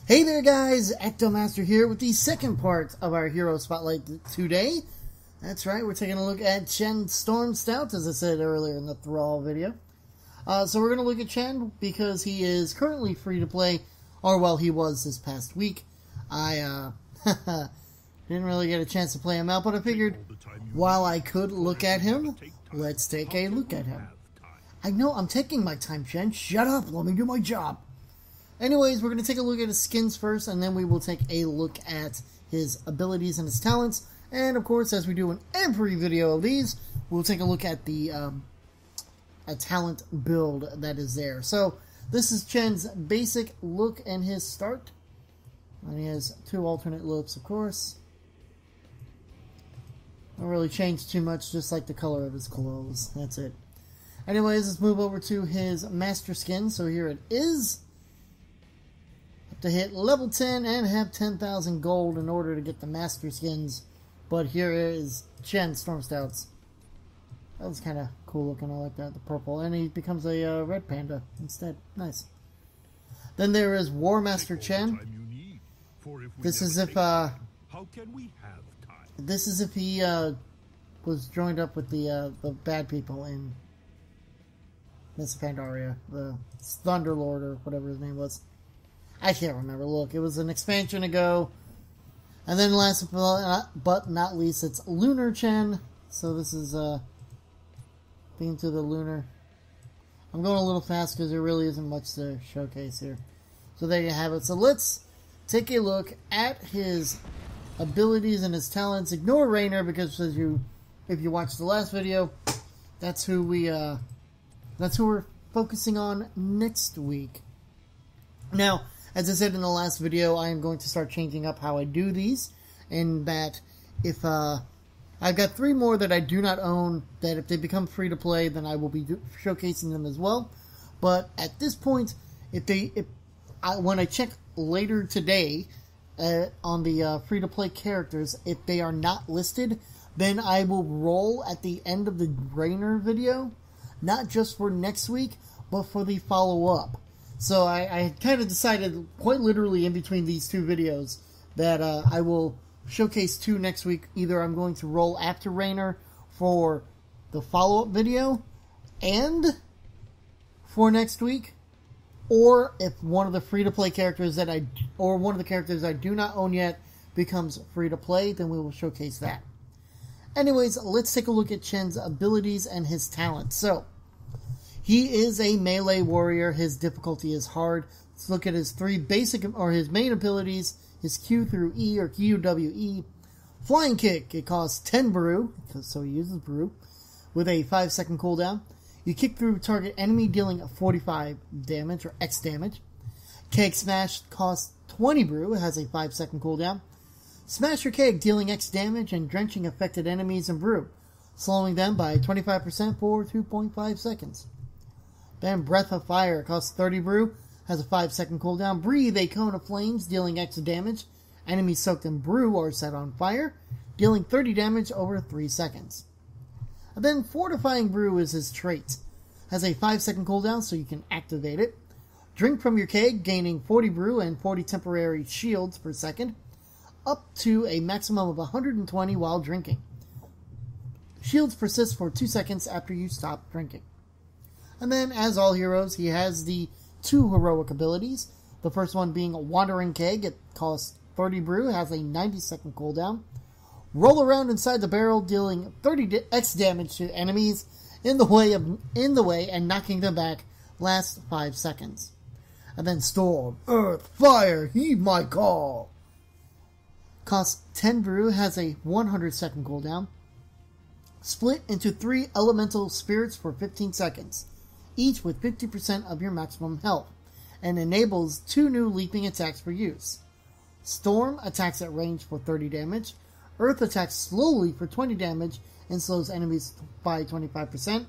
Hey there guys, EctoMaster here with the second part of our Hero Spotlight today. That's right, we're taking a look at Chen Storm Stout, as I said earlier in the Thrall video. So we're going to look at Chen because he is currently free to play, or well, he was this past week. I didn't really get a chance to play him out, but I figured while I could look at him, let's take a look at him. I know, I'm taking my time, Chen. Shut up, let me do my job. Anyways, we're going to take a look at his skins first, and then we will take a look at his abilities and his talents. And, of course, as we do in every video of these, we'll take a look at the a talent build that is there. So, this is Chen's basic look and his start. And he has two alternate looks, of course. Don't really change too much, just like the color of his clothes. That's it. Anyways, let's move over to his master skin. So, here it is. To hit level 10 and have 10,000 gold in order to get the master skins. But here is Chen Storm Stouts. That was kind of cool looking. I like that, the purple. And he becomes a red panda instead. Nice. Then there is War Master Chen. This is if he was joined up with the bad people in Miss Pandaria, the Thunderlord or whatever his name was. I can't remember. Look, it was an expansion ago. And then last but not least, it's Lunar Chen. So this is being to the Lunar. I'm going a little fast because there really isn't much to showcase here. So there you have it. So let's take a look at his abilities and his talents. Ignore Rainer because if you watched the last video, that's who we're focusing on next week. Now, as I said in the last video, I am going to start changing up how I do these. In that, if I've got 3 more that I do not own, that if they become free to play, then I will be showcasing them as well. But at this point, when I check later today on the free to play characters, if they are not listed, then I will roll at the end of the Rainer video, not just for next week, but for the follow up. So I kind of decided, quite literally in between these 2 videos, that I will showcase 2 next week. Either I'm going to roll after Rainer for the follow-up video and for next week, or if one of the free-to-play characters one of the characters I do not own yet becomes free-to-play, then we will showcase that. Anyways, let's take a look at Chen's abilities and his talents. So, he is a melee warrior. His difficulty is hard. Let's look at his 3 basic, or his main abilities. His Q through E, or QWE. Flying Kick. It costs 10 brew, so he uses brew, with a 5-second cooldown. You kick through target enemy, dealing 45 damage, or X damage. Keg Smash costs 20 brew. It has a 5-second cooldown. Smash your Keg, dealing X damage and drenching affected enemies in brew, slowing them by 25% for 2.5 seconds. Then Breath of Fire costs 30 brew, has a 5-second cooldown. Breathe, a cone of flames, dealing X damage. Enemies soaked in brew are set on fire, dealing 30 damage over 3 seconds. And then Fortifying Brew is his trait. Has a 5-second cooldown, so you can activate it. Drink from your keg, gaining 40 brew and 40 temporary shields per second, up to a maximum of 120 while drinking. Shields persist for 2 seconds after you stop drinking. And then, as all heroes, he has the 2 heroic abilities. The first one being a Wandering Keg. It costs 30 brew, has a 90-second cooldown. Roll around inside the barrel, dealing 30 X damage to enemies in the way and knocking them back. Lasts 5 seconds. And then Storm, Earth, Fire, heed my call. Costs 10 brew, has a 100-second cooldown. Split into 3 elemental spirits for 15 seconds. Each with 50% of your maximum health, and enables 2 new leaping attacks for use. Storm attacks at range for 30 damage, Earth attacks slowly for 20 damage and slows enemies by 25%,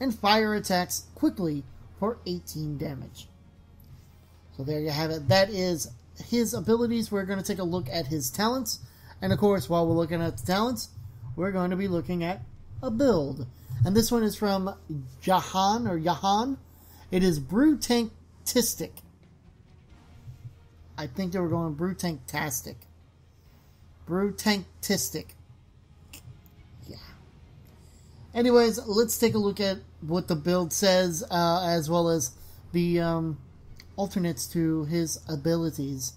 and Fire attacks quickly for 18 damage. So there you have it. That is his abilities. We're going to take a look at his talents, and of course, while we're looking at the talents, we're going to be looking at a build. And this one is from Jahan. It is Brewtanktistic. I think they were going Brutanktastic. Brutanktistic. Yeah. Anyways, let's take a look at what the build says, as well as the alternates to his abilities.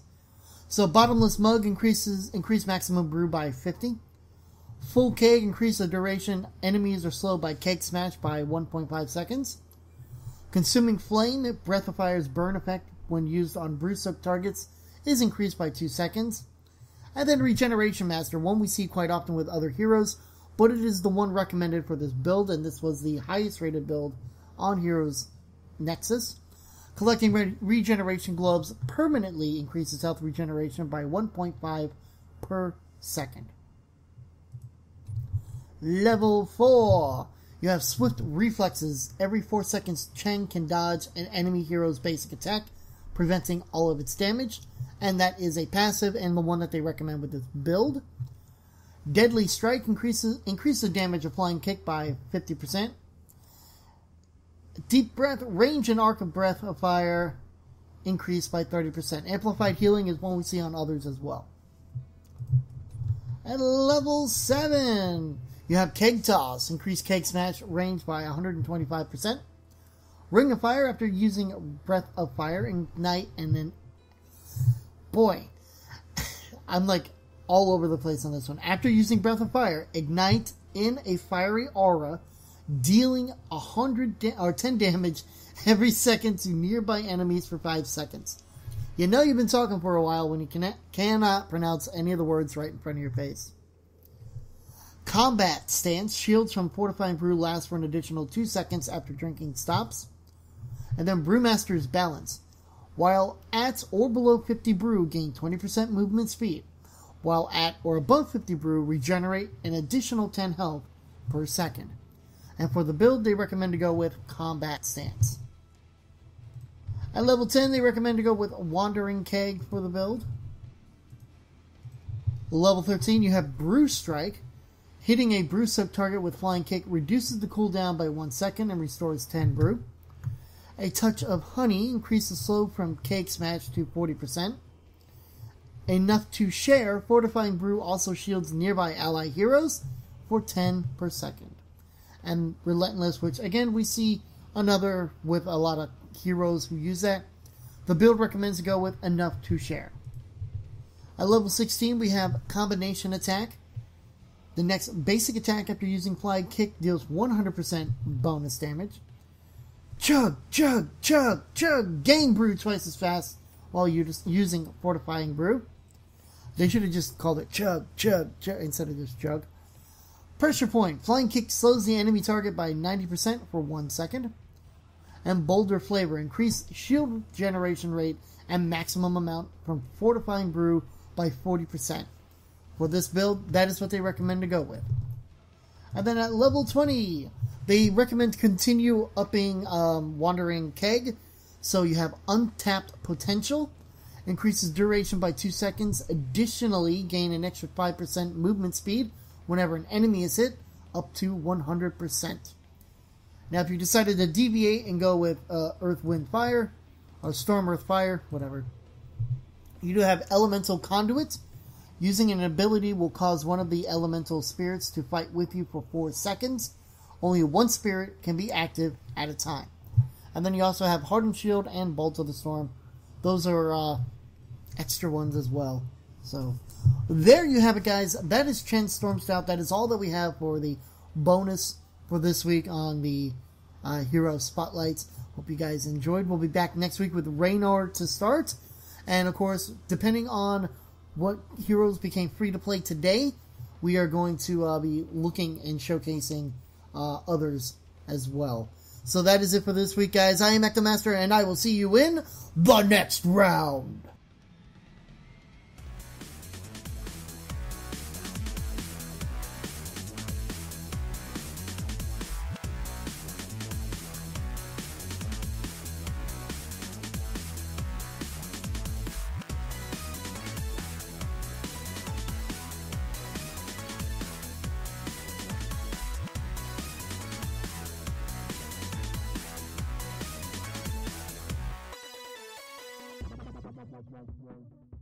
So, Bottomless Mug increase maximum brew by 50. Full Keg increase the duration enemies are slowed by Keg Smash by 1.5 seconds. Consuming Flame, Breath of Fire's burn effect when used on brew-soaked targets is increased by 2 seconds. And then Regeneration Master, one we see quite often with other heroes, but it is the one recommended for this build, and this was the highest rated build on Heroes Nexus. Collecting Regeneration Globes permanently increases health regeneration by 1.5 per second. Level 4. You have Swift Reflexes. Every 4 seconds, Chen can dodge an enemy hero's basic attack, preventing all of its damage. And that is a passive and the one that they recommend with this build. Deadly Strike increases the damage of Flying Kick by 50%. Deep Breath, range and arc of Breath of Fire increased by 30%. Amplified Healing is one we see on others as well. At level 7, you have Keg Toss. Increase Keg Smash range by 125%. Ring of Fire, after using Breath of Fire, ignite, and then... Boy, I'm like all over the place on this one. After using Breath of Fire, ignite in a fiery aura, dealing 10 damage every second to nearby enemies for 5 seconds. You know you've been talking for a while when you cannot pronounce any of the words right in front of your face. Combat Stance. Shields from Fortifying Brew last for an additional 2 seconds after drinking stops. And then Brewmaster's Balance. While at or below 50 brew, gain 20% movement speed. While at or above 50 brew, regenerate an additional 10 health per second. And for the build, they recommend to go with Combat Stance. At level 10, they recommend to go with Wandering Keg for the build. Level 13, you have Brew Strike. Hitting a brew soaked target with Flying Kick reduces the cooldown by 1 second and restores 10 brew. A Touch of Honey increases slow from Keg Smash to 40%. Enough to Share, Fortifying Brew also shields nearby ally heroes for 10 per second. And Relentless, which again we see another with a lot of heroes who use that. The build recommends to go with Enough to Share. At level 16 we have Combination Attack. The next basic attack after using Flying Kick deals 100% bonus damage. Chug, chug, chug, chug. Gain brew twice as fast while you're just using Fortifying Brew. They should have just called it chug, chug, chug instead of just chug. Pressure Point. Flying Kick slows the enemy target by 90% for 1 second. And Boulder Flavor. Increase shield generation rate and maximum amount from Fortifying Brew by 40%. For this build, that is what they recommend to go with. And then at level 20, they recommend to continue upping Wandering Keg. So you have Untapped Potential. Increases duration by 2 seconds. Additionally, gain an extra 5% movement speed whenever an enemy is hit, up to 100%. Now, if you decided to deviate and go with Earth, Wind, Fire, or Storm, Earth, Fire, whatever, you do have Elemental Conduit. Using an ability will cause one of the elemental spirits to fight with you for 4 seconds. Only one spirit can be active at a time. And then you also have Hardened Shield and Bolt of the Storm. Those are extra ones as well. So, there you have it, guys. That is Chen Storm Stout. That is all that we have for the bonus for this week on the Hero Spotlights. Hope you guys enjoyed. We'll be back next week with Raynor to start. And, of course, depending on what heroes became free to play today, we are going to be looking and showcasing others as well. So that is it for this week, guys. I am EctoMaster, and I will see you in the next round. Wow.